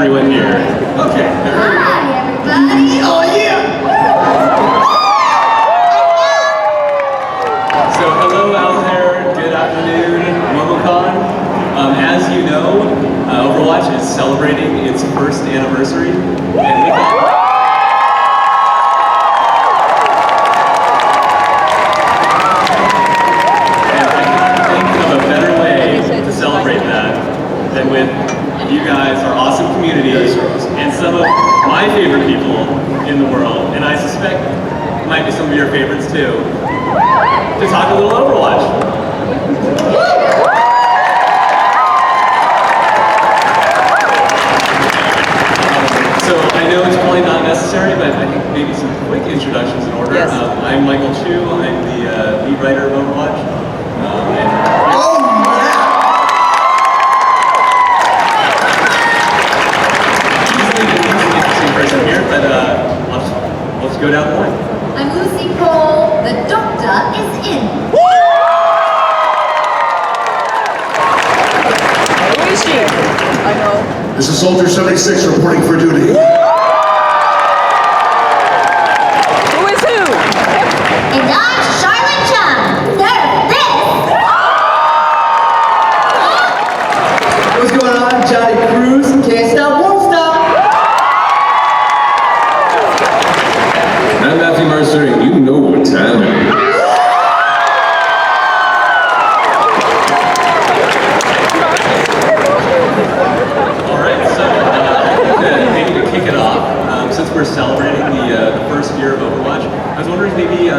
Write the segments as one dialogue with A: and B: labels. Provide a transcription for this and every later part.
A: everyone here. Okay.
B: Hi, everybody.
A: Oh, yeah! So, hello out there. Good afternoon, Momocon. As you know, Overwatch is celebrating its first anniversary. And we thought... than with you guys, our awesome community, and some of my favorite people in the world, and I suspect might be some of your favorites too, to talk a little Overwatch. So I know it's probably not necessary, but I think maybe some quick introductions in order.
C: Yes.
A: I'm Michael Chu, I'm the lead writer of Overwatch. Let's go down the line.
B: I'm Lucie Pohl. The doctor is in.
C: Lucie. I know.
D: This is Soldier 76 reporting for duty.
C: Who is who?
B: And I'm Charlet Chung. Nerve this.
E: What's going on? Johnny Cruz. Can't stop, won't stop.
F: Mercer, and you know what time it is.
A: Alright, so maybe to kick it off, since we're celebrating the first year of Overwatch, I was wondering if maybe you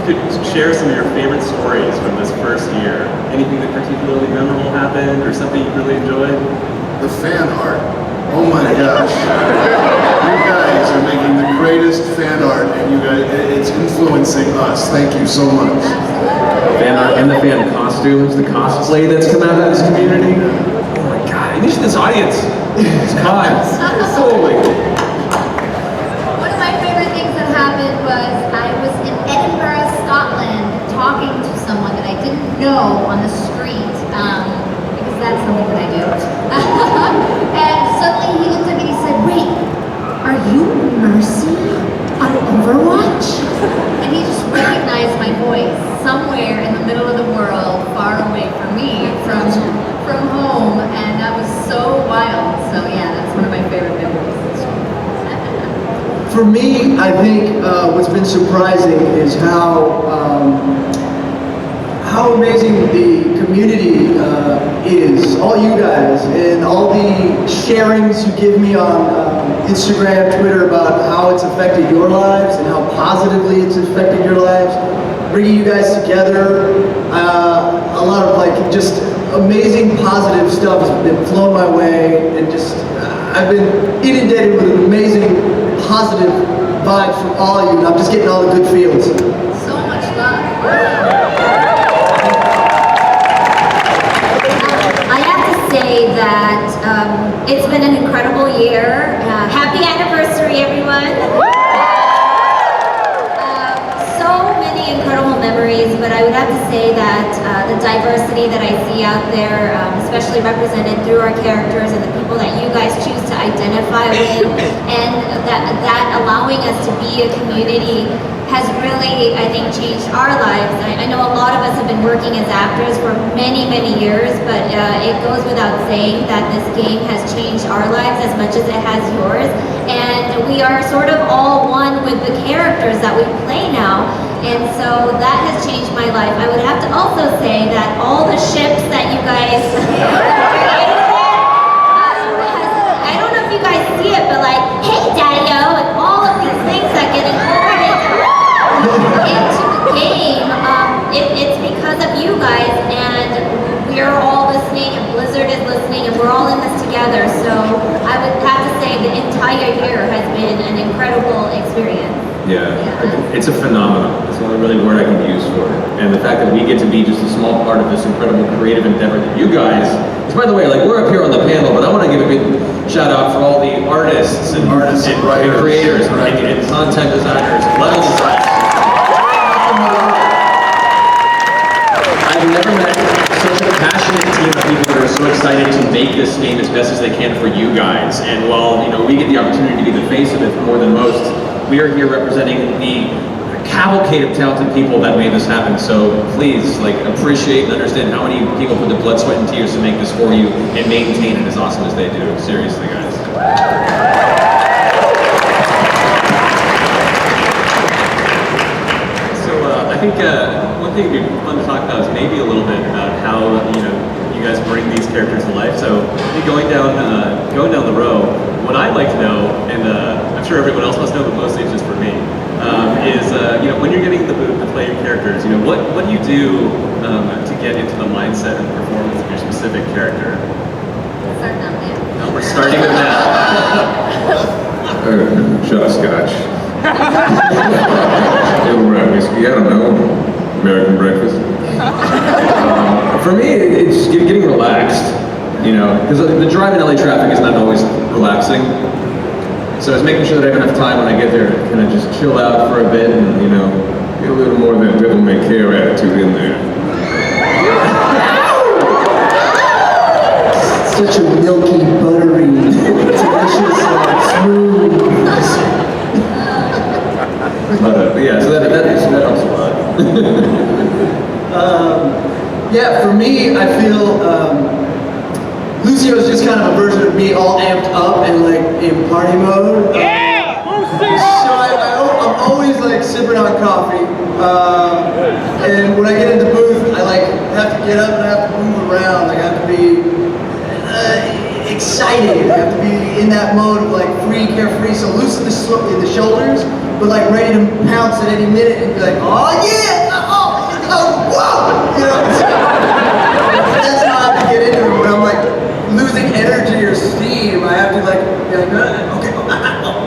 A: could share some of your favorite stories from this first year. Anything that particularly memorable happened or something you really enjoyed?
D: The fan art. Oh my gosh. You guys are making the greatest fan art, and you guys, it's influencing us. Thank you so much.
F: Fan art and the fan costumes, the cosplay that's come out of this community. Oh my god, and this audience. It's God. Holy.
B: One of my favorite things that happened was I was in Edinburgh, Scotland, talking to someone that I didn't know on the street, because that's something that I do. And suddenly he looked at me and he said, "Wait, are you Mercer on Overwatch?" And he just recognized my voice somewhere in the middle of the world, far away from me, from home, and that was so wild. So yeah, that's one of my favorite memories.
E: For me, I think what's been surprising is how amazing the community is. All you guys and all the sharings you give me on Instagram, Twitter about how it's affected your lives and how positively it's affected your lives. Bringing you guys together, a lot of like just amazing positive stuff has been flown my way, and just I've been inundated with amazing positive vibes from all of you, and I'm just getting all the good feels.
B: So much love. I have to say that it's been an incredible year. Happy anniversary, everyone. So many incredible memories, but I would have to say that the diversity that I see out there, especially represented through our characters and the people that you guys choose to identify with, and that allowing us to be a community has really, I think, changed our lives. I know a lot of us have been working as actors for many, many years, but it goes without saying that this game has changed our lives as much as it has yours. And we are sort of all one with the characters that we play now. And so that has changed my life. I would have to also say that all the ships that you guys created, I don't know if you guys see it, but like, hey Daddy-O, and all of these things that get incorporated into the game, it's because of you guys, and we're all listening, and Blizzard is listening, and we're all in this together. So I would have to say the entire year has been an incredible experience.
F: Yeah, it's a phenomenon. It's the only really word I can use for it. And the fact that we get to be just a small part of this incredible creative endeavor that you guys, because by the way, like we're up here on the panel, but I want to give a big shout out for all the artists and writers, and creators, and content designers, and level designers. I've never met such a passionate team of people that are so excited to make this game as best as they can for you guys. And while we get the opportunity to be the face of it more than most, we are here representing the cavalcade of talented people that made this happen. So please, appreciate and understand how many people put their blood, sweat, and tears to make this for you and maintain it as awesome as they do. Seriously, guys. I think one thing would be fun to talk about is maybe a little bit about how you guys bring these characters to life. So going down the row, what I'd like to know, and I'm sure everyone else must know, but mostly it's just for me, is when you're getting in the booth to play your characters, what do you do to get into the mindset and performance of your specific character?
B: Start now, man.
A: No, we're starting with that.
F: Shot of scotch. Whiskey, I don't know. American breakfast. For me, it's getting relaxed, because the drive in LA traffic is not always relaxing. So it's making sure that I have enough time when I get there to kind of just chill out for a bit and, get a little more of that devil may care attitude in there.
E: Such a milky, buttery, delicious, smooth.
F: But yeah, so that helps a lot.
E: Yeah, for me, I feel Lucio is just kind of a version of me, all amped up and in party mode. So I'm always sipping on coffee, and when I get in the booth, I have to get up and I have to move around. I have to be excited. I have to be in that mode of free, carefree. So loose in the shoulders, but ready to pounce at any minute and be oh yeah, oh whoa, That's how I have to get into it. When I'm losing energy or steam, I have to be okay,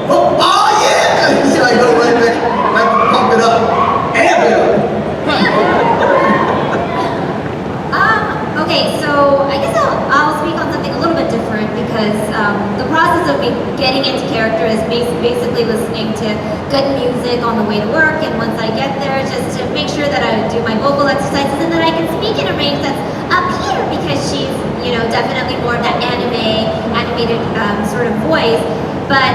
E: oh yeah. So I go right back. I have to pump it up, amp it up.
B: Okay, so I guess I'll speak on something a little bit different because the process of me getting into character is basically listening to good music on the way to work, and once I get there, just to make sure that I do my vocal exercises and that I can speak in a range that's up here because she's, definitely more of that animated sort of voice. But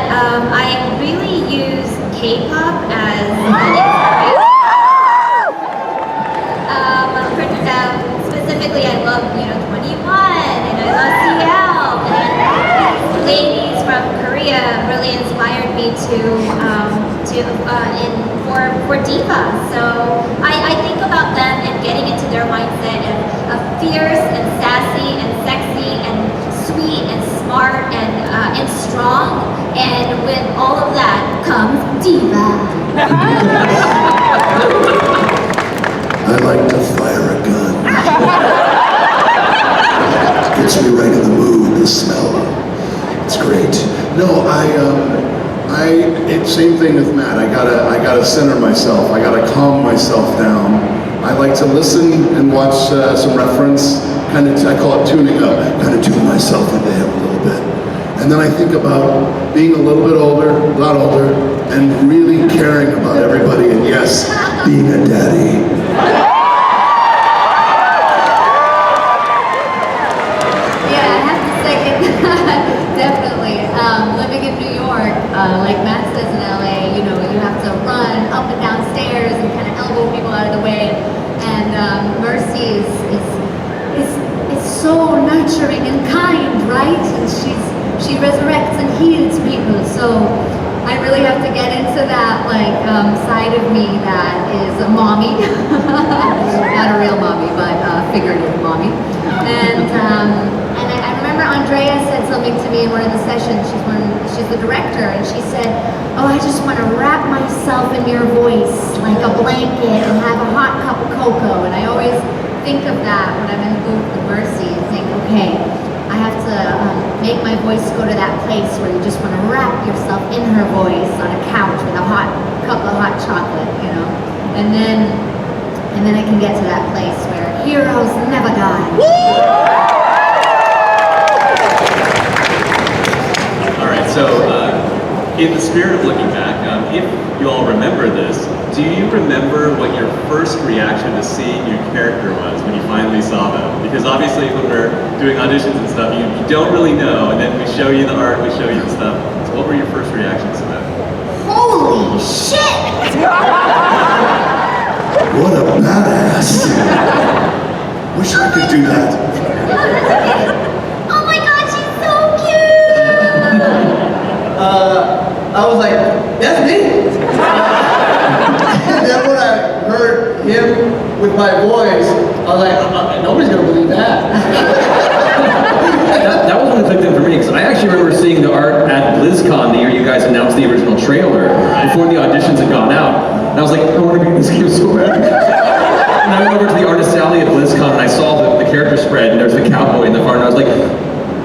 B: I really use K-pop as an inspiration. Specifically, I love 21 and I love CL, and these ladies from Korea really inspired me for D.va. So I think about them and getting into their mindset of fierce and sassy and sexy and sweet and smart and strong, and with all of that comes D.va.
D: I like to fire a gun. Gets me right in the mood, the smell. It's great. No, it's same thing with Matt. I gotta center myself. I gotta calm myself down. I like to listen and watch some reference. I call it tuning up. Kind of tune myself into him a little bit. And then I think about being a little bit older, a lot older, and really caring about everybody. And yes, being a daddy.
G: Definitely. Living in New York, like Matt says in LA, you have to run up and down stairs and kind of elbow people out of the way. And Mercy is so nurturing and kind, right? And she resurrects and heals people. So I really have to get into that side of me that is a mommy, not a real mommy, but a figurative mommy. And I remember Andrea said something to me in one of the sessions. She's the director, and she said, "Oh, I just want to wrap myself in your voice like a blanket and have a hot cup of cocoa." And I always think of that when I'm in the booth with Mercy and think, okay, I have to make my voice go to that place where you just want to wrap yourself in her voice on a couch with a hot cup of hot chocolate, and then I can get to that place where heroes never die.
A: All right, so in the spirit of looking back, if you all remember this, do you remember what your first reaction to seeing your character was when you finally saw them? Because obviously when we're doing auditions and stuff, you don't really know, and then we show you the art, we show you the stuff. So what were your first reactions to that?
B: Holy shit!
D: What a badass! Wish I could do that.
B: Oh my god, she's so cute!
E: I was like, that's me! And then when I heard him with my voice, I was like, nobody's gonna believe that.
F: That was when it clicked in for me, because I actually remember seeing the art at BlizzCon the year you guys announced the original trailer, before the auditions had gone out. And I was like, I want to be in this game so bad. And I went over to the artist alley at BlizzCon and I saw the character spread, and there's the cowboy in the front, and I was like,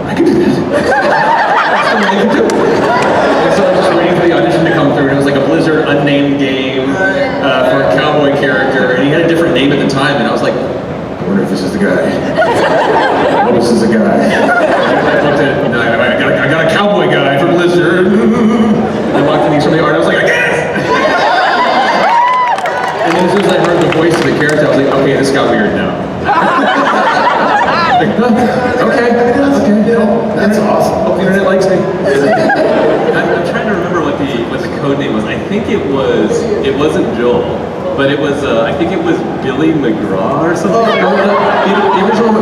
F: I could do that. That's something I could do. And so I was just waiting for the audition to come through, and it was like a Blizzard unnamed game for a cowboy character, and he had a different name at the time, and I was like, I wonder if this is the guy. Oh, this is a guy. I looked at, I got a cowboy guy for Blizzard. I walked in, he showed me the art, I was like, I guess! And then as soon as I heard the voice of the character, I was like, okay, this got weird now. Like, okay,
D: That's awesome.
F: Hope the internet likes me.
A: I'm trying to remember what the code name was. I think it wasn't Joel, but it was I think it was Billy McGraw or something.
F: The original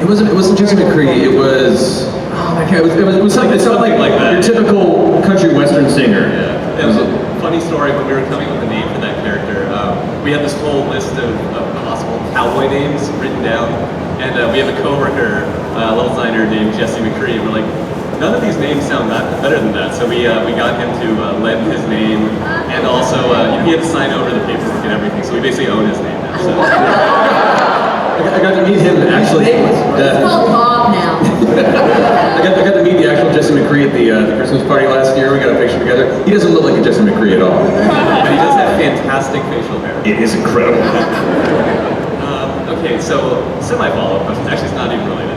F: was it wasn't just McCree. It was it was something. It sounded like that. Your typical country western singer.
A: Yeah. It was a funny story when we were coming up with a name for that character. We had this whole list of possible cowboy names written down, and we have a coworker, a level designer named Jesse McCree, and we're like, none of these names sound better than that. So we got him to lend his name, and also he had to sign over the paperwork and everything. So we basically own his name now. So.
F: I got to meet him actually.
G: It's called Bob now.
F: I got to meet the actual Jesse McCree at the Christmas party last year. We got a picture together. He doesn't look like a Jesse McCree at all.
A: But he does have fantastic facial hair.
F: It is incredible.
A: Okay, so semi-follow-up question. Actually, it's not even related.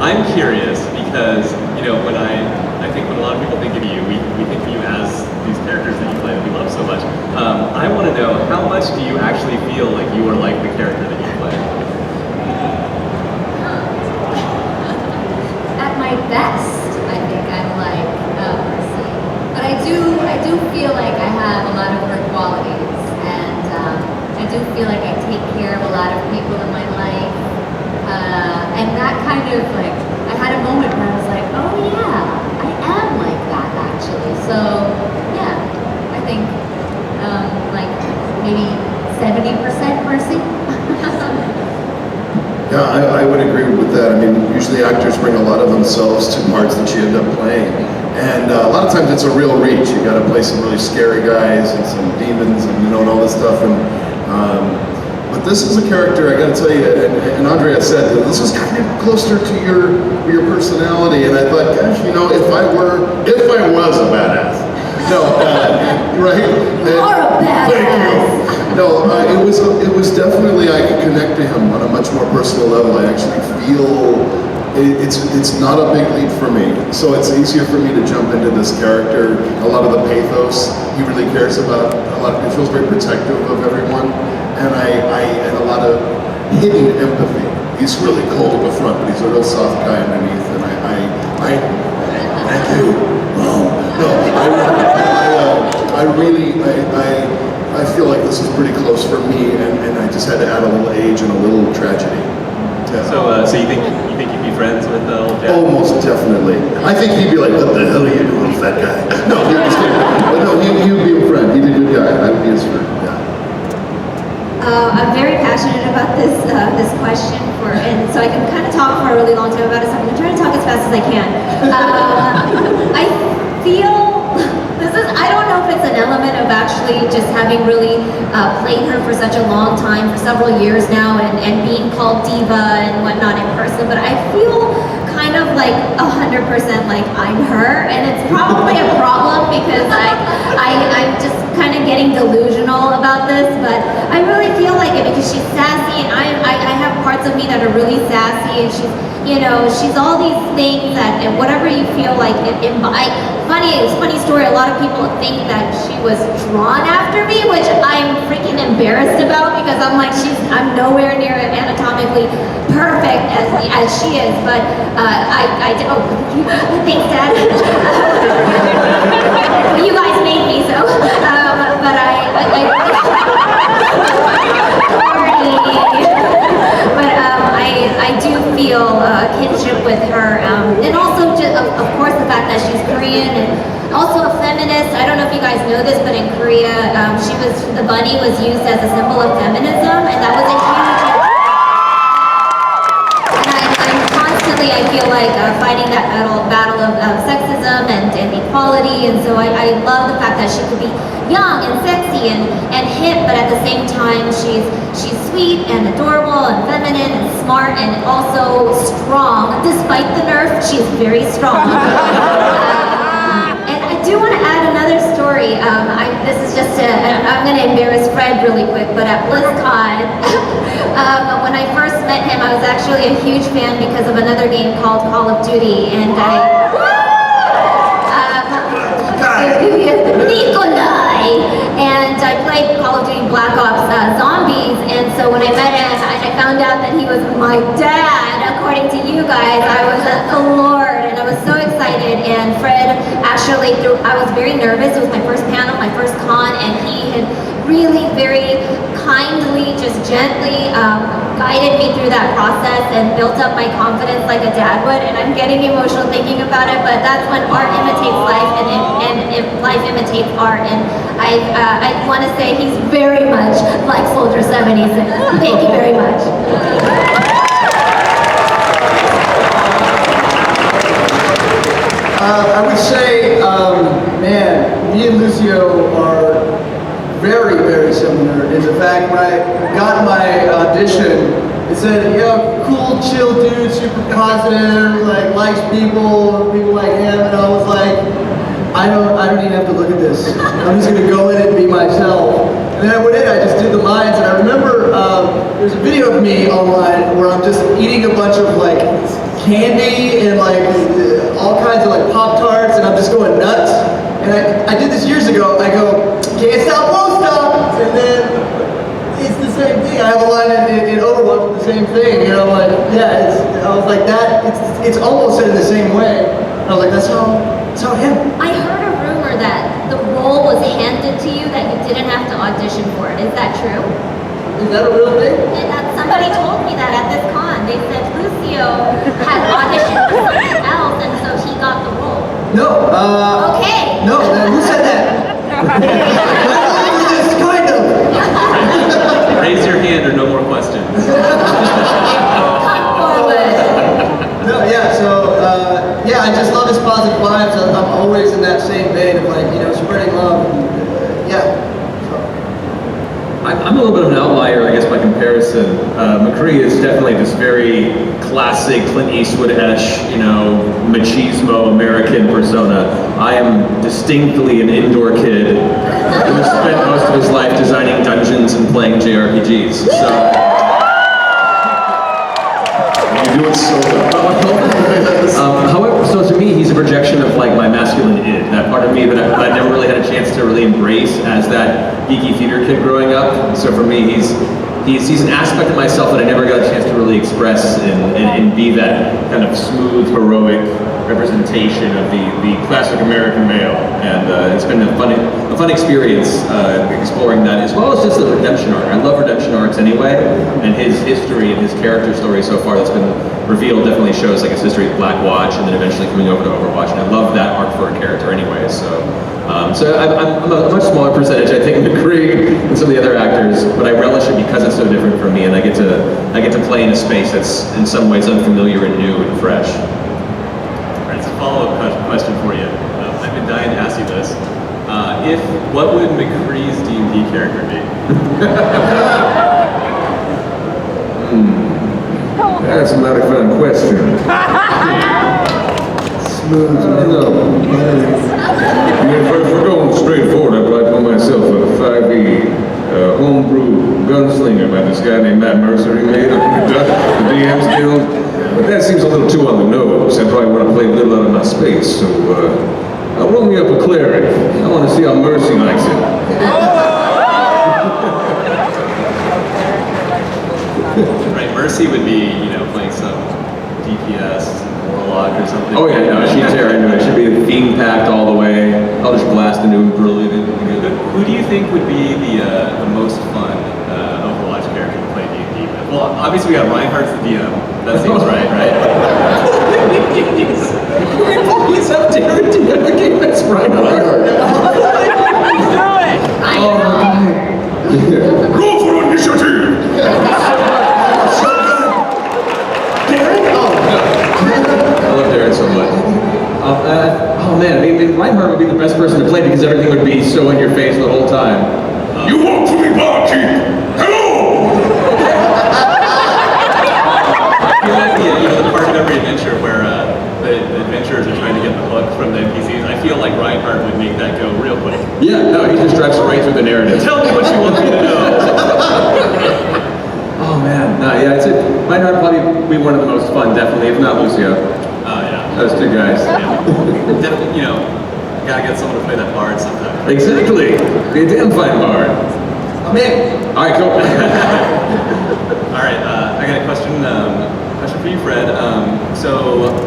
A: I'm curious because when I think when a lot of people think of you, we think of you as these characters that you play that we love so much. I want to know, how much do you actually feel like you are like the character that you play?
G: At my best, I think I'm like Mercy. But I do feel like I have a lot of her qualities, and I do feel like I take care of a lot of people in my life. And that kind of like, I had a moment where I was like, oh yeah, I am like that actually. So yeah, I think like maybe 70% Mercy.
D: Yeah, I would agree with that. I mean, usually actors bring a lot of themselves to parts that you end up playing. And a lot of times it's a real reach. You gotta play some really scary guys and some demons and and all this stuff. But this is a character, I gotta tell you, and Andrea said that this is kind of closer to your personality. And I thought, gosh, if I was a badass. No, right?
B: You're a badass.
D: No, it was definitely, I could connect to him on a much more personal level. I actually feel it's not a big leap for me. So it's easier for me to jump into this character. A lot of the pathos he really cares about. He feels very protective of everyone, and and a lot of hidden empathy. He's really cold at the front, but he's a real soft guy underneath. And thank you. I feel like this is pretty close for me, and I just had to add a little age and a little tragedy. Yeah.
A: So you think you'd be friends with old Jack?
D: Oh, most definitely. I think he'd be like, what the hell are you doing, fat guy? No, I'm just kidding. But no, he'd be a friend. He'd be a good guy. I would be his friend. Yeah.
B: I'm very passionate about this question, and so I can kind of talk for a really long time about it. So I'm going to try to talk as fast as I can. I feel I don't know if it's an element of actually just having really played her for such a long time, for several years now, and being called D.va and whatnot in person, but I feel kind of like 100% like I'm her, and it's probably a problem because I'm just kind of getting delusional about this, but I really feel like it because she's sassy, and I have parts of me that are really sassy, and she's, you know, she's all these things that, and whatever you feel like, funny story, a lot of people think that she was drawn after me, which I'm freaking embarrassed about because I'm like, I'm nowhere near anatomically perfect as she is, but oh, thanks, Dad. You guys made me so, but I do feel a kinship with her, and also just, of course, the fact that she's Korean and also a feminist. I don't know if you guys know this, but in Korea, the bunny was used as a symbol of feminism, and that was a huge. I feel like fighting that battle of sexism and equality, and so I love the fact that she could be young and sexy and hip, but at the same time she's sweet and adorable and feminine and smart and also strong. Despite the nerf, she's very strong. And I do want to add another story. This is just I'm going to embarrass Fred really quick, but at BlizzCon, when I first met him, I was actually a huge fan because of another game called Call of Duty, and I played Call of Duty Black Ops Zombies, and so when I met him, I found out that he was my dad. According to you guys, I was floored, and I was so excited. And Fred actually, I was very nervous. It was my first panel, my first con, and he had really very kindly, just gently guided me through that process and built up my confidence like a dad would. And I'm getting emotional thinking about it, but that's when art imitates life, and life imitates art. And I want to say he's very much like Soldier 76. Thank you very much.
E: I would say, man, me and Lucio are very, very similar in the fact when I got my audition, it said, yo, cool, chill dude, super positive, like likes people like him, and I was like, I don't even have to look at this. I'm just gonna go in and be myself. And then I went in, I just did the lines, and I remember there's a video of me online where I'm just eating a bunch of like candy and like all kinds of like Pop-Tarts, and I'm just going nuts. And I did this years ago. I go, can't stop, won't stop, and then it's the same thing. I have a line in Overwatch with the same thing, you know, like, yeah, I was like that, it's almost said in the same way. I was like, that's how him.
B: I heard a rumor that the role was handed to you, that you didn't have to audition for it. Is that true?
E: Is that a real thing?
B: And somebody told me that at this con. They said Lucio had auditioned for something else, and so he got the role.
E: No.
B: Okay.
E: No, who said that? Just kind of.
A: Raise your hand or no more questions.
B: Come forward.
E: No, yeah, so, yeah, I just love his positive vibes. I'm always in that same vein of like, you know, spreading love. And, yeah.
F: I'm a little bit of an outlier, I guess, by comparison. McCree is definitely this very classic Clint Eastwood-esque, you know, machismo American persona. I am distinctly an indoor kid who has spent most of his life designing dungeons and playing JRPGs. So.
D: You do it so well.
F: However, so to me, he's a projection of like my masculine id, that part of me that I never really had a chance to really embrace as that geeky theater kid growing up. So for me, he's an aspect of myself that I never got a chance to really express and be that kind of smooth, heroic representation of the classic American male. And it's been a fun experience exploring that, as well as just the redemption arc. I love redemption arcs anyway, and his history and his character story so far that's been revealed definitely shows like his history with Black Watch and then eventually coming over to Overwatch, and I love that arc for a character anyway. So I'm a much smaller percentage, I think, McCree than some of the other actors, but I relish it because it's so different from me, and I get to play in a space that's in some ways unfamiliar and new and fresh.
A: All right, it's a follow-up question for you. I've been dying to ask you this. What would McCree's D&D character be?
H: That's not a fun question.
E: Smooth.
H: No. I mean, if we're going straight forward, I'd like to put myself crappy homebrew gunslinger by this guy named Mercer he made up the DM's Guild. But that seems a little too on the nose. I probably want to play a little out of my space, so roll me up a cleric. I want to see how Mercy likes it.
A: Right, Mercy would be, playing some DPS, Warlock or something.
F: Oh yeah, no, she'd tear into it. She'd be theme-packed all the way. I'll just blast into it brilliant.
A: Who do you think would be the most fun Overwatch character to play D&D with? Well, obviously we got Reinhardt's the DM. That seems right?
F: He's up there at the other game. That's Reinhardt.
H: Roll for initiative!
F: I love Darren so much. Oh man, I mean, Reinhardt would be the best person to play because everything would be so in your face the whole time.
H: You want to be barkeep? Hello!
A: The part of every adventure where the adventurers are trying to get the hook from the NPCs, I feel like Reinhardt would make that go real quick.
F: Yeah, no, he just drives right through the narrative.
A: Tell me what you want me to know.
F: Oh man, no, yeah, it's Reinhardt probably be one of the most fun, definitely, if not Lucio.
A: Oh yeah.
F: Those two guys.
A: Yeah. Definitely, gotta get someone to play that bard sometime.
F: Exactly. Be a damn fine bard. I'm in. All right, cool.
A: All right, I got a question for you, Fred. So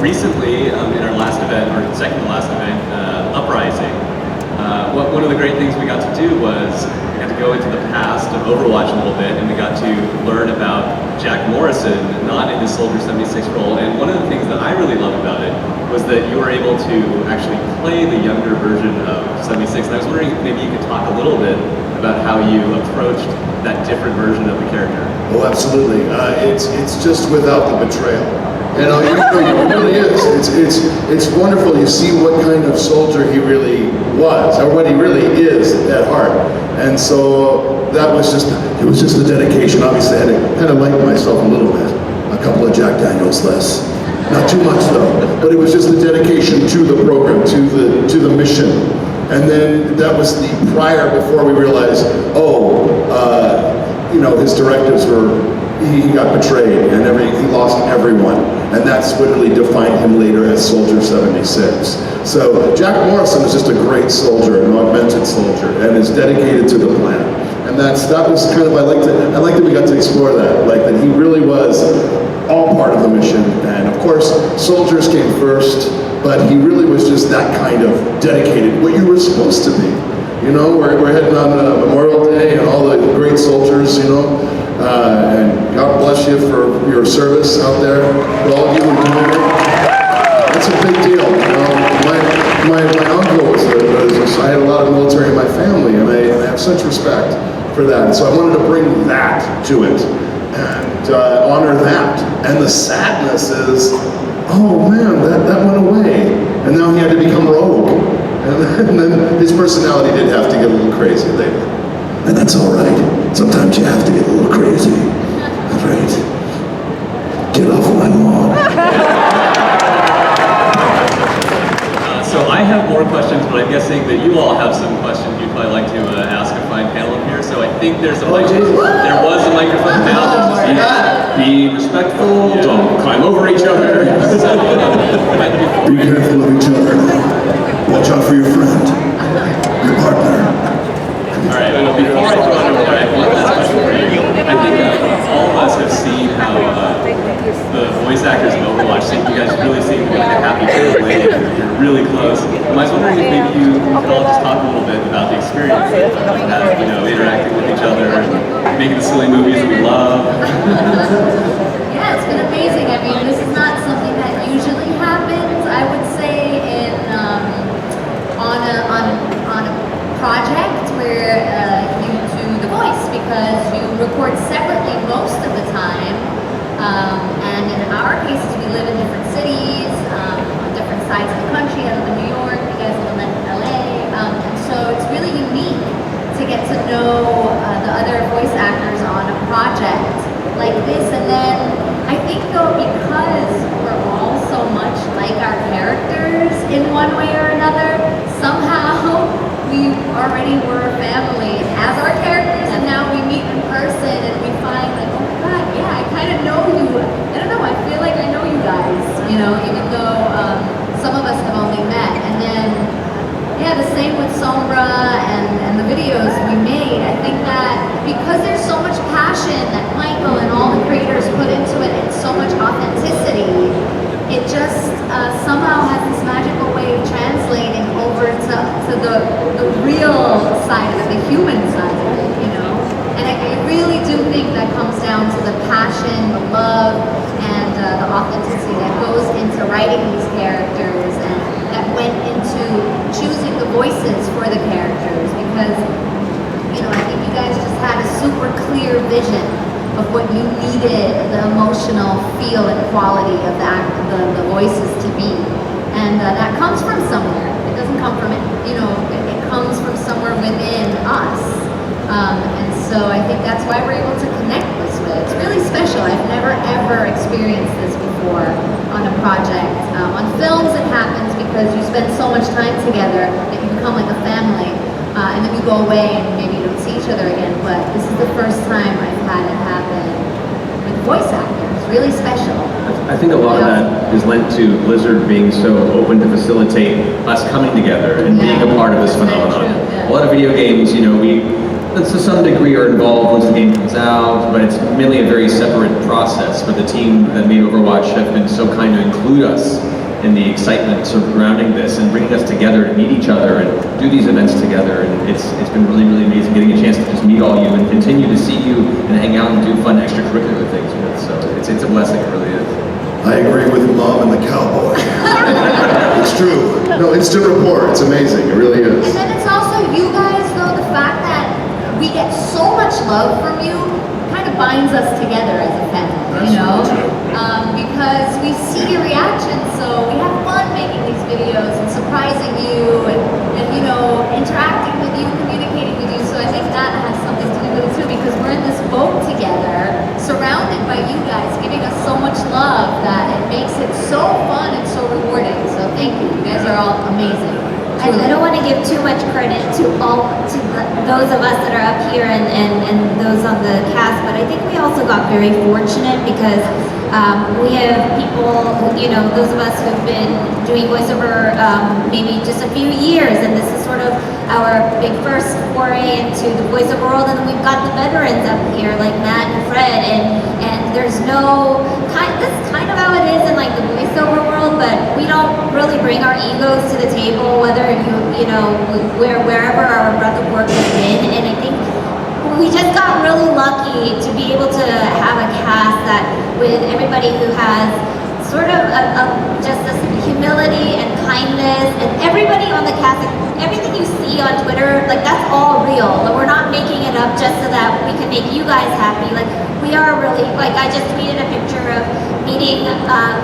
A: recently, in our last event, or second to last event, Uprising, one of the great things we got to do was we got to go into the past of Overwatch a little bit, and we got to learn about Jack Morrison, not in his Soldier 76 role. And one of the things that I really love about it was that you were able to actually play the younger version of 76. And I was wondering if maybe you could talk a little bit about how you approached that different version of the character.
D: Oh, absolutely. It's just without the betrayal. It really is. It's wonderful. You see what kind of soldier he really was, or what he really is at heart. And so that was just the dedication. Obviously, I had to kind of like myself a little bit. A couple of Jack Daniels less. Not too much though. But it was just the dedication to the program, to the mission. And then that was the prior before we realized, his directives were, he got betrayed and he lost everyone. And that's what really defined him later as Soldier 76. So Jack Morrison is just a great soldier, an augmented soldier, and is dedicated to the plan. And that was kind of, I like that we got to explore that, like that he really was all part of the mission. And of course, soldiers came first, but he really was just that kind of dedicated, what you were supposed to be. We're heading on Memorial Day and all the great soldiers, and God bless you for your service out there, for all of you who are doing it. It's a big deal. My uncle I had a lot of military in my family, and I have such respect for that. And so I wanted to bring that to it and honor that. And the sadness is, oh man, that went away, and now he had to become rogue. And then his personality did have to get a little crazy later. And that's all right. Sometimes you have to get a little crazy. That's right. Get off my lawn.
A: So I have more questions, but I'm guessing that you all have some questions you'd probably like to ask a fine panel up here. So I think there's a microphone. There was a microphone down.
F: Be respectful.
A: Yeah.
F: Don't climb over each other.
D: Be careful of each other. Watch out for your friend, your partner.
A: All right, well, before I throw it over there, I have one last question for you. I think all of us have seen how the voice actors in Overwatch, you guys really seem to be like a happy family, and you're really close. And I was wondering if maybe you could all just talk a little bit about the experience of that, interacting with each other and making the silly movies that we love.
G: Yeah, it's been amazing. I mean, this is not something that usually happens, I would say, in on a project where you do the voice, because you record separately most of the time, and in our cases we live in different cities, on different sides of the country. I live in New York, you guys live in LA, and so it's really unique to get to know the other voice actors on a project like this. And then I think though, because you know, even though some of us have only met. And then, yeah, the same with Sombra and the videos we made. I think that because there's so much passion that Michael and all the creators put into it and so much authenticity, it just somehow has this magical way of translating over to the real side of it, the human side of it, you know? And I really do think that comes down to the passion, the love, and the authenticity that goes into writing these characters and that went into choosing the voices for the characters, because, you know, I think you guys just had a super clear vision of what you needed the emotional feel and quality of the voices to be. And that comes from somewhere. It doesn't come from it, you know, it comes from somewhere within us. And so I think that's why we're able to connect this way. It's really special. I've never ever experienced this before on a project. On films it happens because you spend so much time together that you become like a family. And then you go away and maybe you don't see each other again. But this is the first time I've had it happen with voice actors. It's really special.
F: I think a lot of that is lent to Blizzard being so open to facilitate us coming together and being a part of this phenomenon. A lot of video games, you know, we to some degree are involved once the game comes out, but it's mainly a very separate process. But the team that made Overwatch have been so kind to include us in the excitement surrounding this and bringing us together to meet each other and do these events together. And it's been really, really amazing getting a chance to just meet all you and continue to see you and hang out and do fun extracurricular things with. So it's a blessing, it really is.
D: I agree with Mom and the cowboy. It's true. No, instant rapport. It's amazing. It really is.
G: And then it's also you guys, though, the fact that we get so much love from you kind of binds us together as a family, you know? Because we see your reactions, so we have fun making these videos and surprising you and you know, interacting with you, communicating with you. So I think that has something to do with it too, because we're in this boat together, surrounded by you guys, giving us so much love that it makes it so fun and so rewarding. So thank you. You guys are all amazing.
B: I don't want to give too much credit to those of us that are up here and those on the cast, but I think we also got very fortunate because we have people, you know, those of us who've been doing voiceover maybe just a few years, and this is sort of our big first foray into the voiceover world, and then we've got the veterans up here like Matt and Fred, and there's no this is kind of how it is in like the voiceover world, but we don't really bring our egos to the table, whether you know wherever our breadth of work has been, and I think we just got really lucky to be able to have a cast that with everybody who has sort of just this humility and kindness, and everybody on the cast, everything you see on Twitter, like that's all real. Like, we're not making it up just so that we can make you guys happy. Like we are really, like I just tweeted a picture of meeting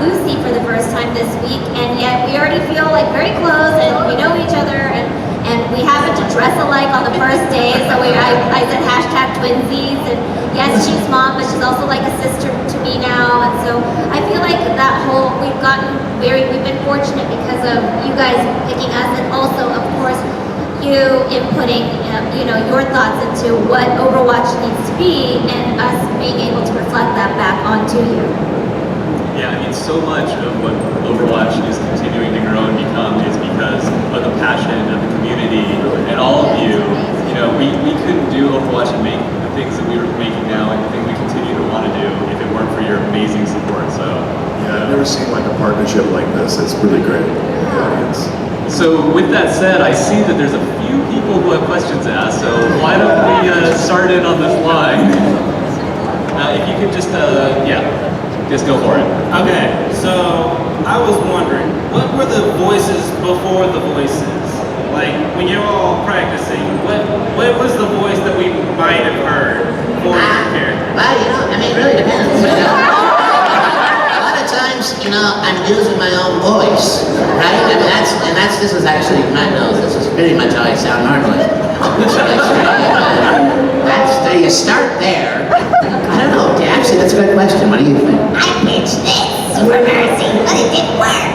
B: Lucie for the first time this week, and yet we already feel like very close and we know each other, and we happen to dress alike on the first day, so I said hashtag twinsies, and yes, she's Mom, but she's also like a sister to me now, and so I feel like that whole, we've been fortunate because of you guys picking us, and also, of course, you inputting, you know, your thoughts into what Overwatch needs to be, and us being able to reflect that back onto you.
A: Yeah, I mean, so much of what Overwatch is continuing to grow and become is because of the passion of the community and all of you. You know, we couldn't do Overwatch and make the things that we were making now and the things we continue to want to do if it weren't for your amazing support. So,
D: yeah, I've never seen like a partnership like this. It's really great with the audience.
A: So with that said, I see that there's a few people who have questions to ask, so why don't we start in on this line? If you could just go for it.
I: Okay, so I was wondering, what were the voices before the voices? Like, when you're all practicing, what was the voice that we might have heard for your character?
J: Well, you know, I mean, it really depends. You know? A lot of times, you know, I'm using my own voice, right? And this is actually, Matt knows, this is pretty much how I sound normally. You start there. I don't know, actually, that's a good question. What do you think? I pitched this for Mercy, but it didn't work.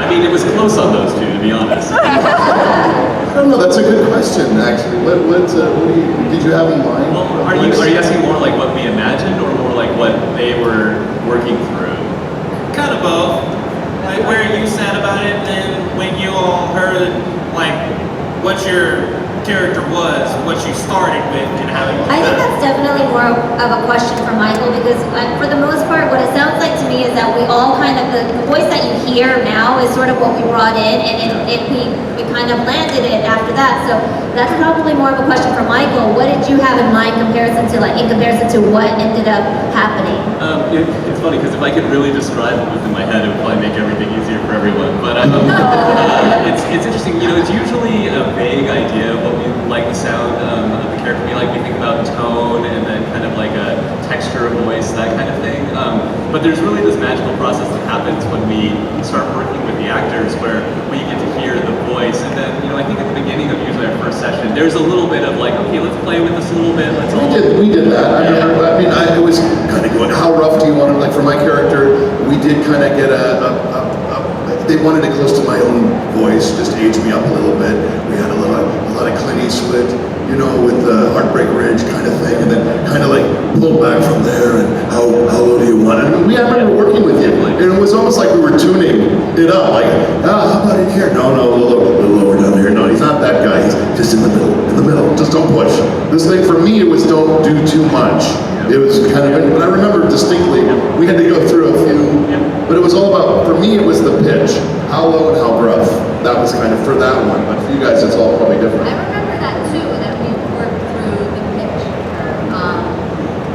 A: I mean, it was close on those two, to be honest.
D: I don't know, that's a good question, actually. Did you have in mind?
A: Well, are you asking more like what we imagined, or more like what they were working through?
I: kind of both. Like where you sat about it, and when you all heard like what your character was, what you started with, and how you.
B: I think that's definitely more of a question for Michael because for the most part, what it sounds like to me is that we all kind of, the voice that you hear now is sort of what we brought in and we kind of landed it after that. So that's probably more of a question for Michael. What did you have in mind in comparison to what ended up happening?
A: It's funny because if I could really describe it within my head, it would probably make everything easier for everyone. But it's interesting. You know, it's usually a vague idea of what we like the sound of the character to be like. We think about tone and then kind of like a texture of voice, that kind of thing. But there's really this magical process that happens when we start working with the actors, where we get to hear the voice, and then I think at the beginning of usually our first session, there's a little bit of like, okay, let's play with this a little bit.
D: We did that. I remember. I mean, it was kind of going. How rough do you want it? Like for my character, we did kind of get they wanted it close to my own voice, just age me up a little bit. We had a lot of Clint Eastwood, with the Heartbreak Ridge kind of thing, and then kind of like pull back from there. And how low do you want it? I mean, we remember working with you, and it was almost like we were tuning it up. Like, how about in here? No, a little lower down here. No, he's not that guy. He's just in the middle. Just don't push. This thing for me, it was don't do too much. It was kind of, but I remember distinctly, we had to go through a few, but it was all about, for me it was the pitch, how low and how gruff. That was kind of for that one, but for you guys it's all probably different.
G: I remember that too, that we worked through the pitch.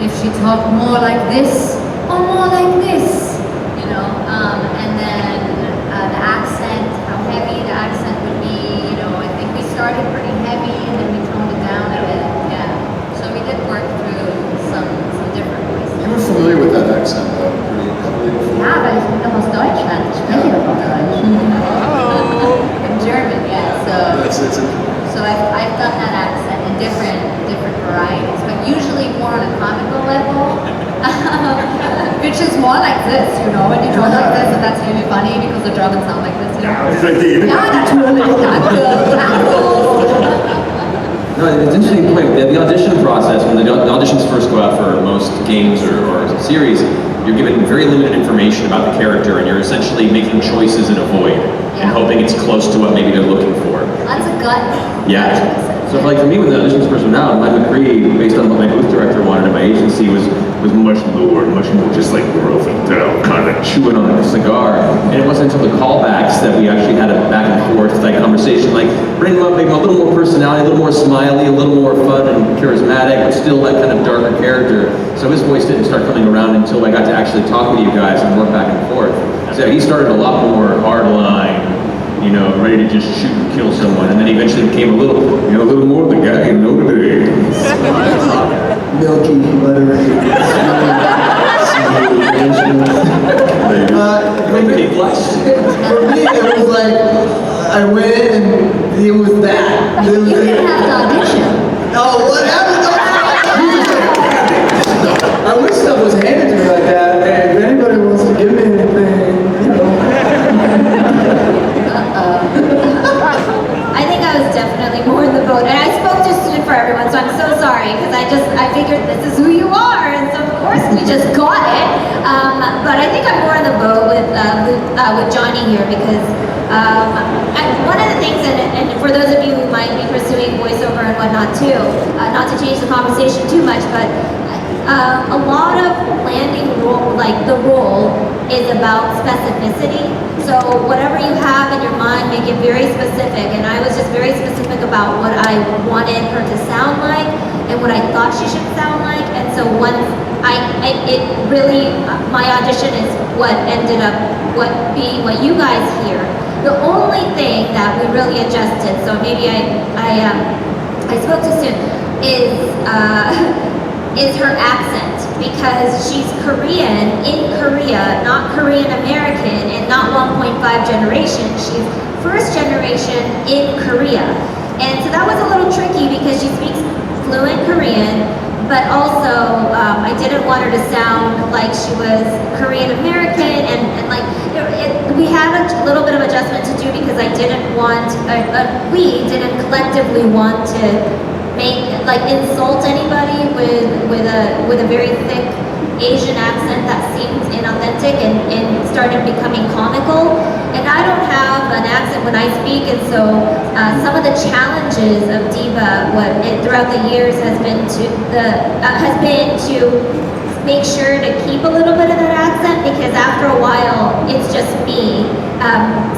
G: If she talked more like this, or more like this, and then the accent, how heavy the accent would be, I think we started pretty heavy and then we toned it down a bit, yeah. So we did work through some different voices.
D: You were familiar with that accent though, pretty heavily before.
G: Ja, weil ich bin doch aus Deutschland, ich spreche doch auch Deutsch. In German, yeah, so I've done that accent in different varieties, but usually more on a comical level, which is more like this, when you talk like this, and that's really funny because the Germans sound like this, Ja, natürlich, danke.
F: No, it's an interesting point. The audition process, when the auditions first go out for most games or series, you're given very limited information about the character, and you're essentially making choices in a void and hoping it's close to what maybe they're looking for.
G: Lots of gut.
F: Yeah. So for me, when the auditions first went out, my McCree, based on what my booth director wanted in my agency, was much lower, much more just like gruff and down, kind of chewing on a cigar. And it wasn't until the callbacks that we actually had a back and forth like conversation, like bring him up, maybe a little more personality, a little more smiley, a little more fun and charismatic, but still that kind of darker character. So his voice didn't start coming around until I got to actually talk with you guys and work back and forth. So he started a lot more hardline, ready to just shoot and kill someone, and then eventually became a little more the guy you know today.
E: Milky, buttery, for me, it was like, I went and it was that.
G: You didn't have to audition.
E: Oh, whatever. I wish stuff was handed to me like that. Hey, if anybody wants to give me anything,
B: I think I was definitely more in the boat, and I spoke just for everyone, so I'm so sorry because I figured this is who you are, and so of course we just got it. But I think I'm more in the boat with Jonny here because one of the things, and for those of you who might be pursuing voiceover and whatnot too, not to change the conversation too much, but a lot of landing the role is about specificity. So whatever you have in your mind, make it very specific. And I was just very specific about what I wanted her to sound like and what I thought she should sound like. And so once my audition is what ended up being what you guys hear. The only thing that we really adjusted, so maybe I spoke too soon, is her accent, because she's Korean in Korea, not Korean American, and not 1.5 generation. She's first generation in Korea. And so that was a little tricky because she speaks fluent Korean, but also I didn't want her to sound like she was Korean American, and we had a little bit of adjustment to do because I didn't want, we didn't collectively want to insult anybody with a very thick Asian accent that seemed inauthentic and started becoming comical. And I don't have an accent when I speak, and so some of the challenges of D.va throughout the years has been to make sure to keep a little bit of that accent, because after a while it's just me,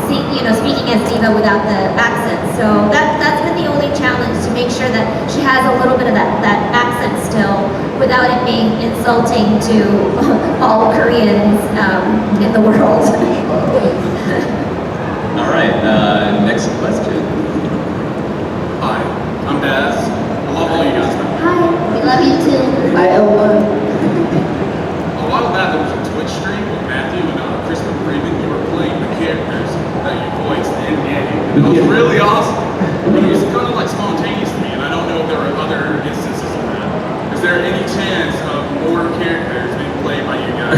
B: speaking as D.va without the accent. So that's been the only challenge, to make sure that she has a little bit of that accent still, without it being insulting to all Koreans in the world.
A: All right, next question.
K: Hi, I'm Daz. I love all you guys.
B: Hi, we love you too.
E: Hi, Elma.
K: A while back there was a Twitch stream with Matthew and Chris McCree. You were playing the characters that you voiced in game. It was really awesome. But it was kind of like spontaneous to me, and I don't know if there were other instances of that. Is there any chance of more characters being played by you guys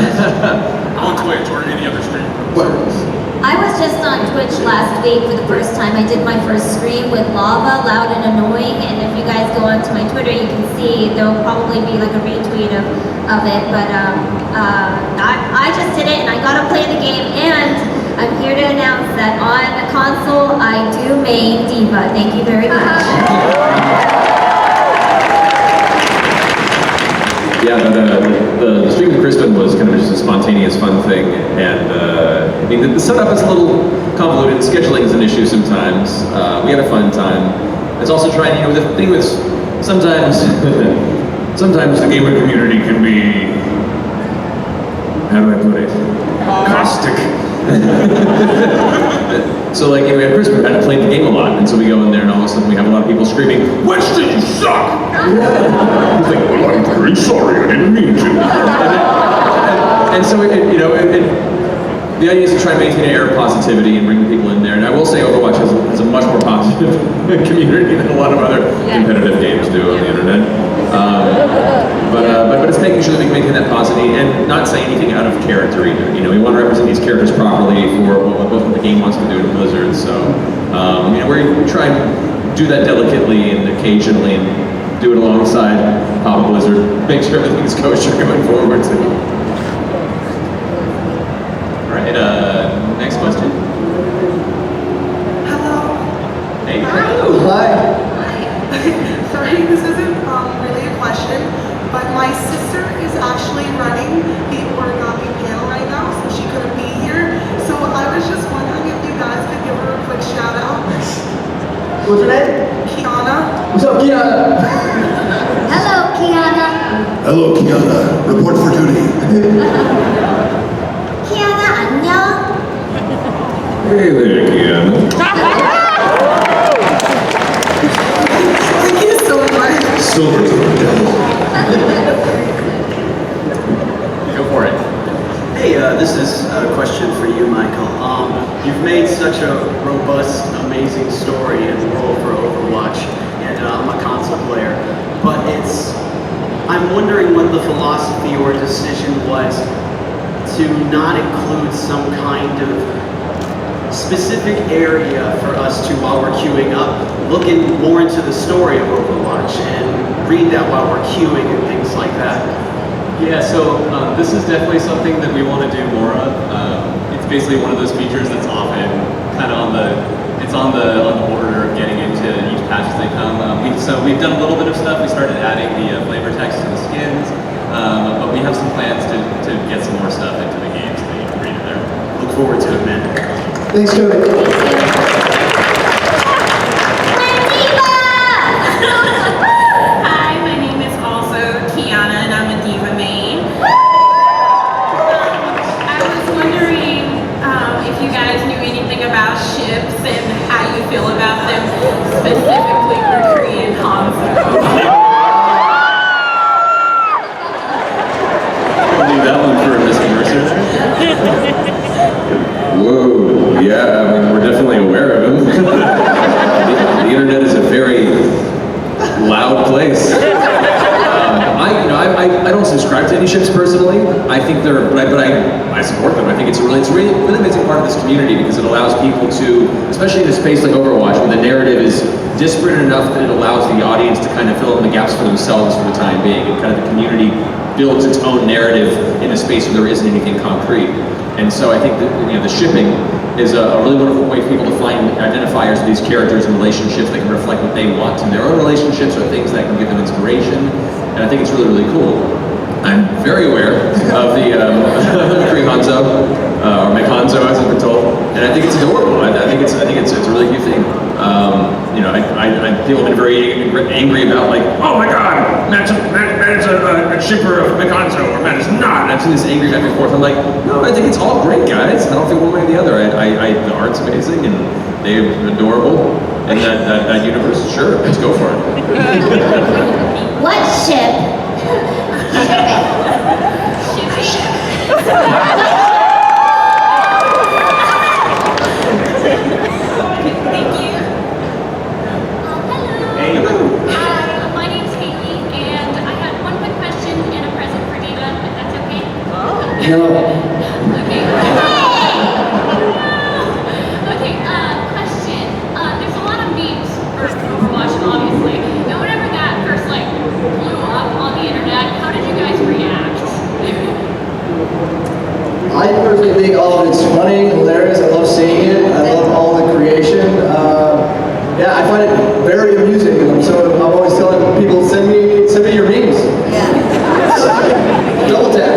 K: on Twitch or any other stream service?
B: I was just on Twitch last week for the first time. I did my first stream with Lava, Loud and Annoying, and if you guys go onto my Twitter, you can see there'll probably be like a retweet of it. But I just did it, and I got to play the game, and I'm here to announce that on the console, I do main D.va. Thank you very much.
F: Yeah, the stream with Kristen was kind of just a spontaneous, fun thing, and I mean the setup is a little convoluted. Scheduling is an issue sometimes. We had a fun time. It's also trying, the thing with sometimes the gamer community can be, how do I put it, caustic. So like, we had Chris, we had to play the game a lot, and so we go in there and all of a sudden we have a lot of people screaming, "Winston, you suck!" He's like, "Well, I'm very sorry, I didn't mean to." And so the idea is to try and maintain an air of positivity and bring people in there. And I will say Overwatch has a much more positive community than a lot of other competitive games do on the internet. But it's making sure that we can maintain that positivity and not say anything out of character either. We want to represent these characters properly for what the game wants to do to Blizzard. So we try and do that delicately and occasionally, and do it alongside Papa Blizzard. Make sure everything's kosher going forward too.
A: All right, next question.
L: Hello.
A: Hey.
E: Hi.
L: Sorry, this isn't really a question, but my sister is actually running the origami panel right now, so she couldn't be here. So I was just wondering if you guys could give her a quick shout out.
E: What's her name?
L: Kiana.
E: What's up, Kiana?
B: Hello, Kiana.
D: Hello, Kiana. Report for duty.
B: Kiana, 안녕.
H: Hey there, Kiana.
L: Thank you so much.
D: Silver to the devil.
A: Go for it.
M: Hey, this is a question for you, Michael. You've made such a robust, amazing story and world for Overwatch, and I'm a console player, but I'm wondering what the philosophy or decision was to not include some kind of specific area for us to, while we're queuing up, looking more into the story of Overwatch and read that while we're queuing and things like that.
A: Yeah, so this is definitely something that we want to do more of. It's basically one of those features that's often kind of on the border of getting into each patch as they come. We've done a little bit of stuff. We started adding the flavor text to the skins, but we have some plans to get some more stuff into the game so that you can read it there.
M: Look forward to it, man.
E: Thanks, Cody.
L: Hi, my name is also Kiana, and I'm a D.va main. I was wondering if you guys knew anything about ships and how you feel about them, specifically McCree and Hanzo.
A: I'll leave that one for Mr. Mercer.
H: Whoa, yeah, I mean, we're definitely aware of him. The internet is a very loud place.
F: I don't subscribe to any ships personally. I think I support them. I think it's a really amazing part of this community because it allows people to, especially in a space like Overwatch, where the narrative is disparate enough that it allows the audience to kind of fill in the gaps for themselves for the time being, and kind of the community builds its own narrative in a space where there isn't anything concrete. And so I think that the shipping is a really wonderful way for people to find identifiers of these characters and relationships that can reflect what they want in their own relationships or things that can give them inspiration. And I think it's really, really cool. I'm very aware of the McCree Hanzo, or McHanzo as I've been told, and I think it's adorable. I think it's a really cute thing. People have been very angry about like, oh my God, Matt's a shipper of McHanzo, or Matt is not. And I've seen this angry back and forth. I'm like, no, I think it's all great, guys. I don't think one way or the other. The art's amazing and they're adorable. And that universe, sure, let's go for it.
B: What ship?
N: My name's Haley, and I had one quick question and a present for D.va, if that's okay.
E: No.
N: Okay. Okay, question. There's a lot of memes for Overwatch, obviously. And whenever that first, blew up on the internet, how did you guys react?
E: I personally think all of it's funny, hilarious. I love seeing it. I love all the creation. Yeah, I find it very amusing. I'm always telling people, send me your memes.
B: Yeah.
E: Double tap.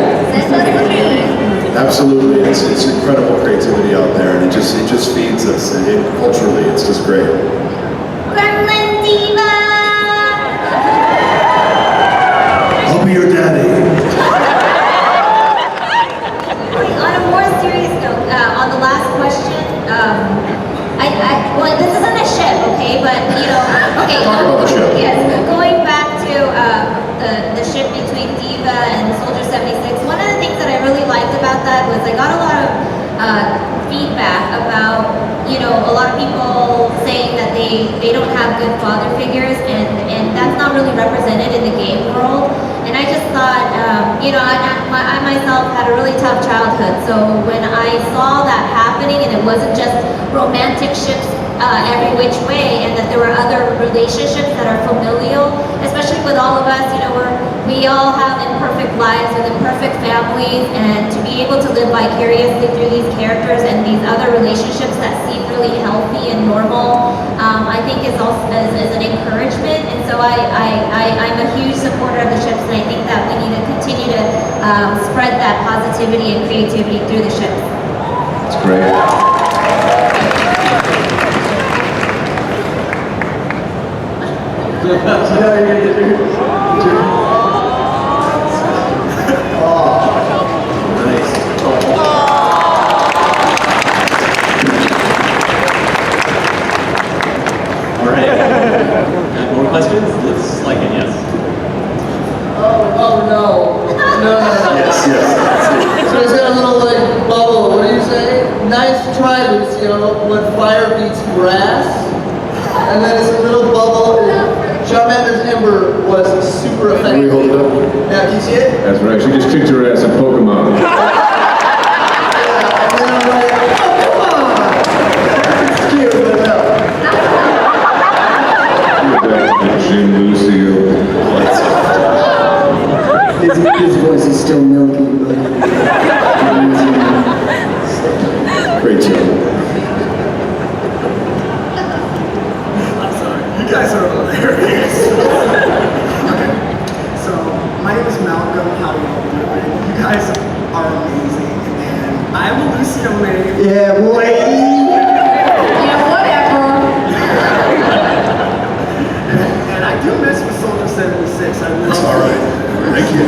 D: Absolutely, it's incredible creativity out there, and it just feeds us. Culturally, it's just great.
B: Gremlin D.va!
D: I'll be your daddy.
B: On a more serious note, on the last question, well, this isn't a ship, okay, but okay.
D: Talk about the ship.
B: Yes, going back to the ship between D.va and Soldier 76. One of the things that I really liked about that was I got a lot of feedback about a lot of people saying that they don't have good father figures, and that's not really represented in the game world. And I just thought, I myself had a really tough childhood, so when I saw that happening, and it wasn't just romantic ships every which way, and that there were other relationships that are familial, especially with all of us, we all have imperfect lives with imperfect families, and to be able to live vicariously through these characters and these other relationships that seem really healthy and normal, I think is also is an encouragement. And so I'm a huge supporter of the ships, and I think that we need to continue to spread that positivity and creativity through the ships.
D: It's great.
A: All right. More questions? Looks like it, yes.
E: Oh no. No.
D: Yes.
E: So he's got a little bubble. What do you say? Nice try, Lucio. When fire beats grass, and then it's a little bubble. Charmander's Ember was super effective.
D: Can we hold it up?
E: Yeah, can you see it?
H: That's right, she just kicked your ass at Pokemon.
E: And then I'm like, oh, come on! It's cute, but no.
H: Jim Lucio.
E: His voice is still milky, but...
D: Great job.
O: You guys are hilarious. Okay, so my name is Malcolm. How do you all doing? You guys are amazing, and I'm a Lucio man.
E: Yeah, boy.
C: Yeah, whatever.
O: And I do mess with Soldier 76. I really
D: It's all right. Thank you.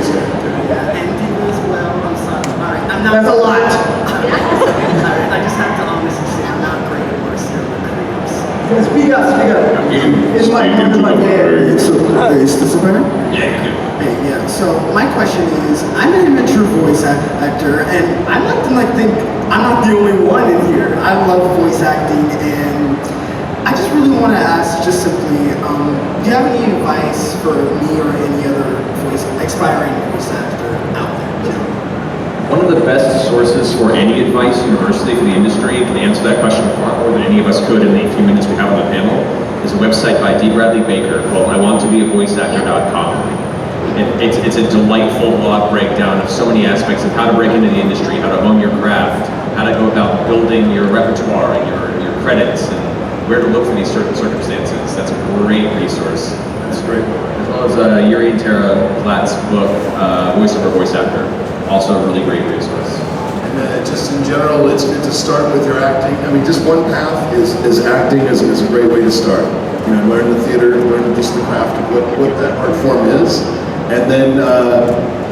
O: Yeah, and D.va as well. I'm sorry. All right, I'm not.
E: That's a lot.
O: Alright, I just have to honestly say I'm not great at Mercer.
E: Speak up. It's my dad.
D: Is this a better?
F: Yeah, you do.
O: Hey, yeah. So my question is, I'm an immature voice actor, and I like to think I'm not the only one in here. I love voice acting, and I just really want to ask, just simply, do you have any advice for me or any other aspiring voice actor out there?
F: One of the best sources for any advice universally for the industry can answer that question far more than any of us could in the few minutes we have on the panel is a website by D. Bradley Baker called IWantToBeAVoiceActor.com. it's a delightful log breakdown of so many aspects of how to break into the industry, how to hone your craft, how to go about building your repertoire and your credits, and where to look for these certain circumstances. That's a great resource.
D: That's great.
F: As well as Yuri and Tara Platt's book, Voice Over Voice Actor, also a really great resource.
D: And just in general, it's good to start with your acting. I mean, just one path is acting is a great way to start. You know, learn the theater, learn just the craft of what that art form is, and then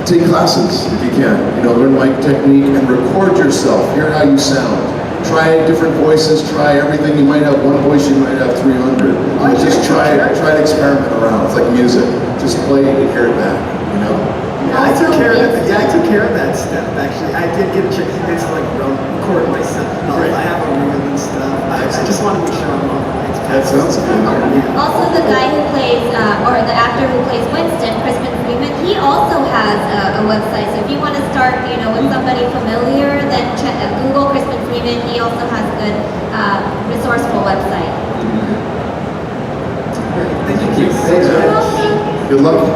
D: take classes if you can. You know, learn mic technique and record yourself. Hear how you sound. Try different voices. Try everything. You might have one voice. You might have 300. Just try to experiment around. It's like music. Just play it and hear it back. You know.
O: Yeah, I took care of that. Yeah, I took care of that step. Actually, I did get a chance to like record myself. I have a room and stuff. I just want to make sure I'm on the right path.
D: That sounds good.
B: Also, the guy who plays, or the actor who plays Winston, Crispin Freeman, he also has a website. So if you want to start, you know, with somebody familiar, then Google Crispin Freeman. He also has a good, resourceful website.
O: Thank you.
D: Thanks, man. Good luck.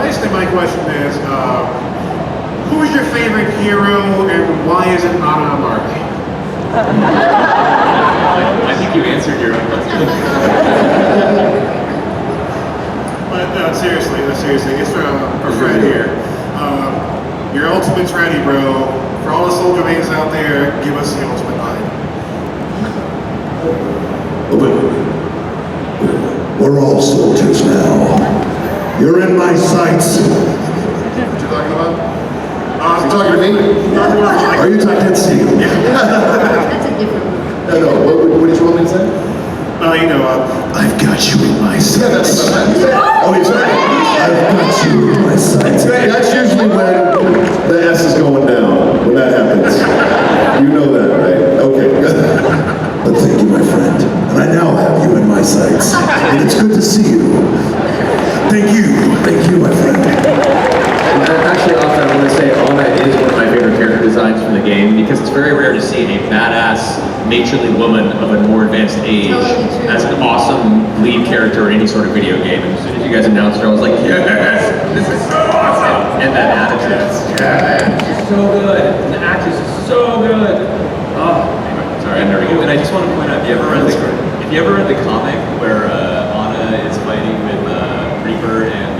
P: Basically, my question is, who is your favorite hero and why is it not on a mark?
A: I think you answered your own question.
P: But no, seriously, it's for Fred here. Your ultimate's ready, bro. For all the soldier names out there, give us the ultimate line.
D: We're all soldiers now. You're in my sights. What you talking about? You talking to me? Are you talking to see you?
B: That's a different one.
D: No. What did you want me to say?
P: You know,
D: I've got you in my sights. Oh, he's right. I've got you in my sights. That's usually when the S is going down, when that happens. You know that, right? Okay. But thank you, my friend. And I now have you in my sights. And it's good to see you. Thank you, my friend.
F: And actually, off that, I want to say Anna is one of my favorite character designs from the game because it's very rare to see a badass, matronly woman of a more advanced age as an awesome lead character in any sort of video game. And as soon as you guys announced her, I was like, yes, this is so awesome! And that attitude, she's so good. And the actress is so good. Oh, anyway, sorry, I'm nerdy.
A: And I just want to point out, if you ever read the comic where Anna is fighting with Reaper and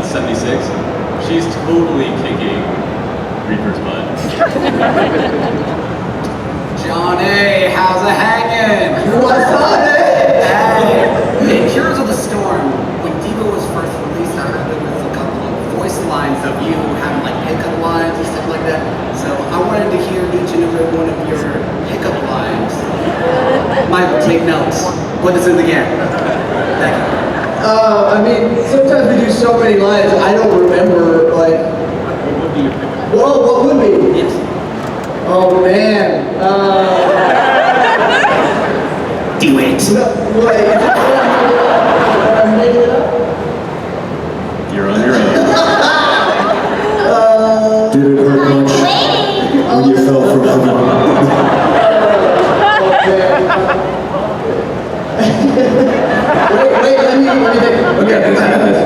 A: 76, she's totally kicking Reaper's butt.
Q: Johnny, how's it hanging?
E: What's up,
Q: Hey, in Heroes of the Storm, when D.va was first released, I heard there was a couple of voice lines of you having like pickup lines and stuff like that. So I wanted to hear each and every one of your pickup lines. Michael, take notes. Put this in the game. Thank you.
E: I mean, sometimes we do so many lines, I don't remember, like...
A: What would be your pickup?
E: Whoa, what would be?
Q: Yes.
E: Oh, man.
Q: Do it.
E: No, wait. I'm making it up?
A: You're on your own.
D: Did it hurt much when you fell from heaven?
E: Wait, let me think.
F: Okay, this.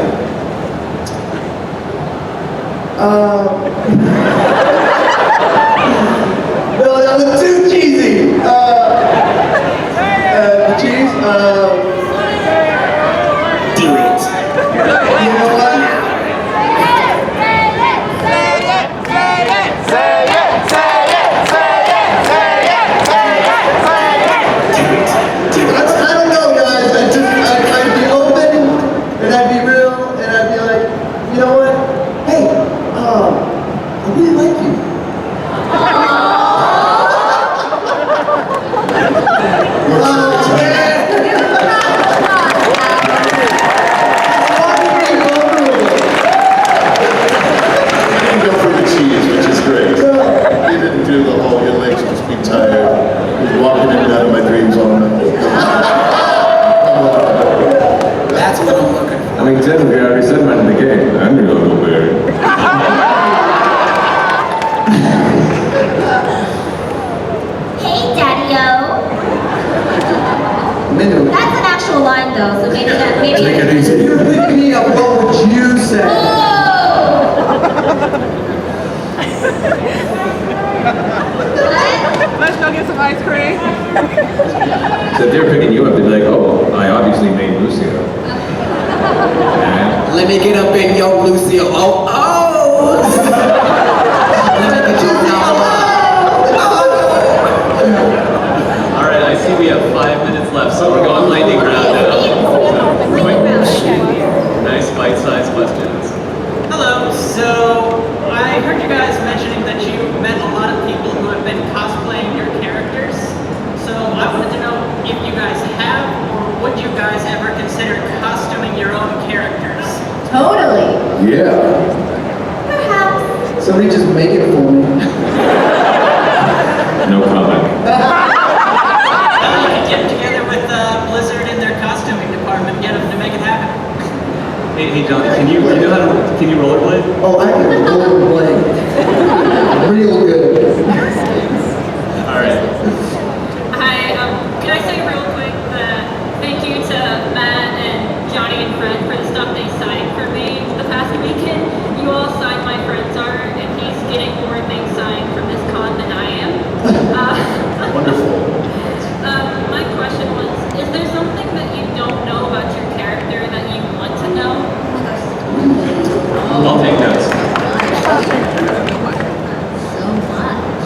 E: No, that was too cheesy. Cheese,
Q: Do it.
E: you know what? I don't know, guys. I'd be open, and I'd be real, and I'd be like, you know what? Hey,
B: actual line though, so maybe that maybe.
D: Take it easy.
E: You're picking me up, what would you say?
C: Let's go get some ice cream.
F: So if they're picking you up, they'd be like, oh, I obviously made Lucio.
Q: Let me get up in your Lucio. Oh, oh! Let me get you
A: All right, I see we have 5 minutes left, so we're going lightning round now. Nice bite-sized questions.
R: Hello. So I heard you guys mentioning that you met a lot of people who have been cosplaying your characters. So I wanted to know if you guys have, or would you guys ever consider costuming your own characters?
C: Totally.
D: Yeah.
B: Perhaps.
E: Somebody just make it for me.
F: No comment.
R: You could get together with Blizzard in their costuming department, get them to make it happen.
A: Hey, Jonny, can you rollerblade?
E: Oh, I can rollerblade. Real good.
A: All right.
N: Hi, can I say real quick that thank you to Matt and Jonny and Fred for the stuff they signed for me the past weekend. You all signed my friend's art, and he's getting more things signed from this con than I am.
D: Wonderful.
N: My question was, is there something that you don't know about your character that you want to know?
A: I'll take notes.
G: So much.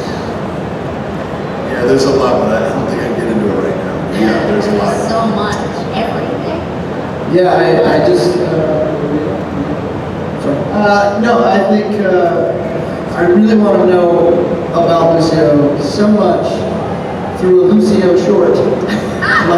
D: Yeah, there's a lot, but I don't think I can get into it right now. Yeah, there's a lot.
G: So much. Everything.
E: Yeah, I just, no, I think, I really want to know about Lucio so much through a Lucio short.
N: I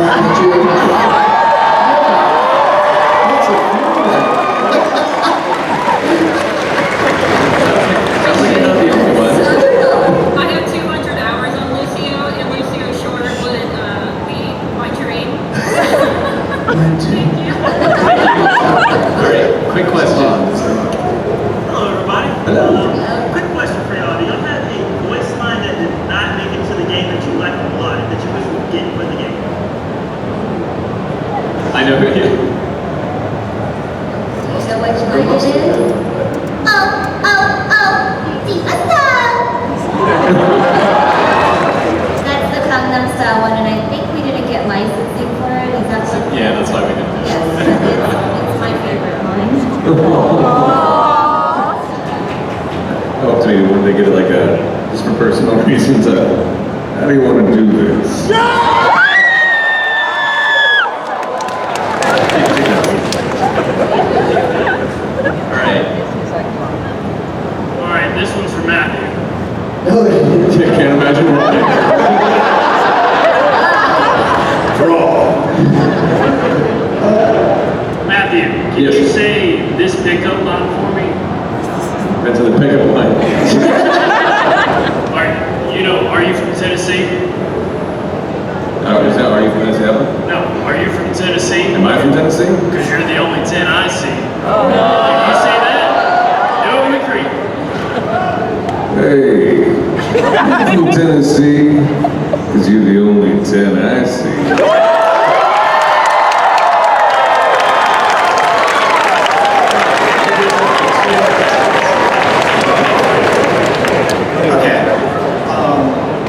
N: have 200 hours on Lucio, and Lucio short would be my dream. Thank you.
A: All right, quick question.
S: Hello, everybody.
F: Hello.
S: Quick question for y'all. Do y'all have a voice line that did not make it to the game that you liked a lot, that you wish would get for the game?
A: I know who you.
B: Do you know which line it is? D.va style. That's the Gangnam Style one, and I think we didn't get licensing for it. Is that what?
A: Yeah, that's why we did this.
B: Yes, it's my favorite line.
F: Oh, to me, when they get it like just for personal reasons, how do you want to do this?
S: All right, this one's for Matthew.
F: I can't imagine why.
S: Matthew, can
F: Yes.
S: you say this pickup line for me?
F: That's the pickup line.
S: Are you from Tennessee?
F: Are you from Tennessee?
S: No, are you from Tennessee?
F: Am I from Tennessee?
S: Because you're the only 10 I see. Can you say that? No, McCree.
H: Hey, I'm from Tennessee, because you're the only 10 I see.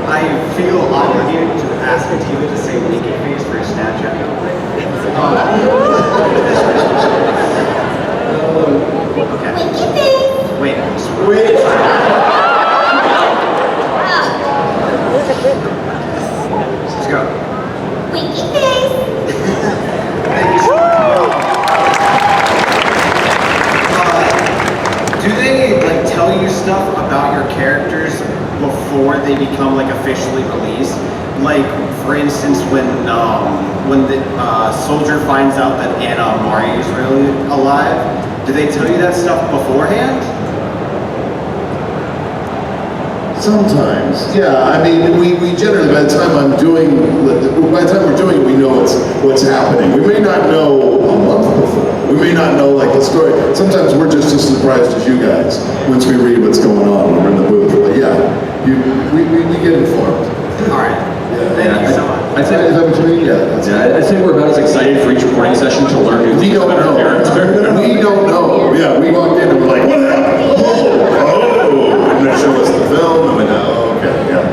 M: I feel obligated to ask D.va to say naked face for his Snapchat real quick. Okay. Wait. Let's go.
B: Winky face.
M: Thank you so much. Do they tell you stuff about your characters before they become officially released? Like, for instance, when the soldier finds out that Anna Mari is really alive, do they tell you that stuff beforehand?
D: Sometimes, yeah. I mean, we generally, by the time we're doing it, we know what's happening. We may not know a month before. We may not know the story. Sometimes we're just as surprised as you guys once we read what's going on when we're in the booth. But yeah, we get informed.
M: All right.
D: Yeah.
M: Thank you so much.
F: I'd say,
D: Is that what you mean? Yeah.
F: I'd say we're about as excited for each recording session to learn new things about our character.
D: We don't know. Yeah, we walked in and we're like, what happened? Oh, and they show us the film and we know, okay, yeah.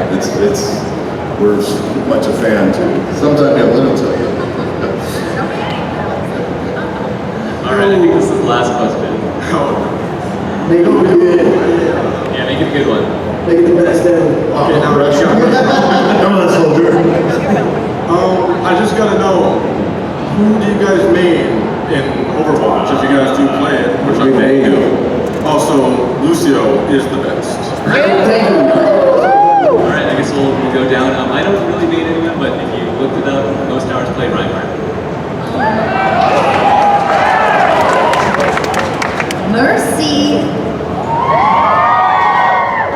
D: We're much a fan too. Sometime he'll tell you.
A: All right, I think this is the last question.
E: Make it good.
A: Yeah, make it a good one.
E: Make it the best ever.
P: Okay, now pressure. Come on, soldier. I just gotta know, who do you guys main in Overwatch if you guys do play it, which I may do. Also, Lucio is the best.
E: Thank you.
A: All right, I guess we'll go down. I don't really main anyone, but if you looked it up, most hours played Reinhardt.
G: Mercy.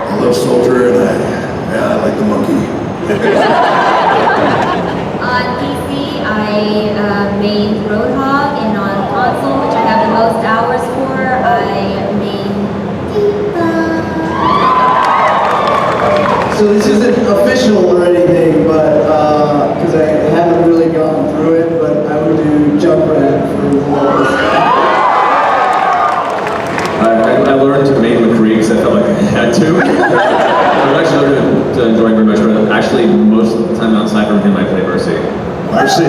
D: I love Soldier and I like the monkey.
B: On PC, I main Roadhog, and on console, which I have the most hours for, I main D.va.
E: So this isn't official or anything, but because I haven't really gone through it, but I would do Junkrat for the longest.
F: I learned to main McCree because I felt like I had to. I'm actually enjoying very much, but actually most of the time outside from him I play Mercy.
D: Mercy.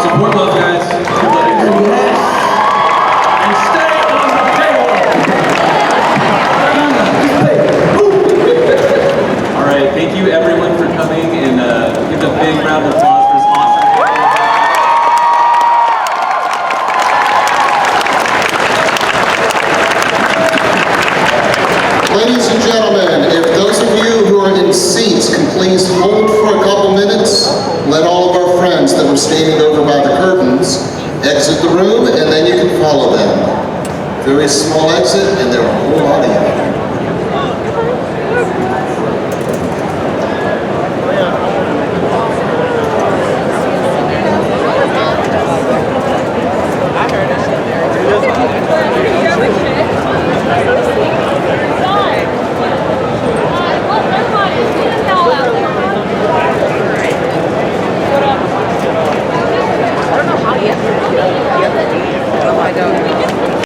F: Support love, guys. And stay on the table.
A: All right, thank you everyone for coming, and give a big round of applause for this awesome.
D: Ladies and gentlemen, if those of you who are in seats can please hold for a couple minutes, let all of our friends that were standing over by the curtains exit the room, and then you can follow them. Very small exit, and there are a whole lot of you.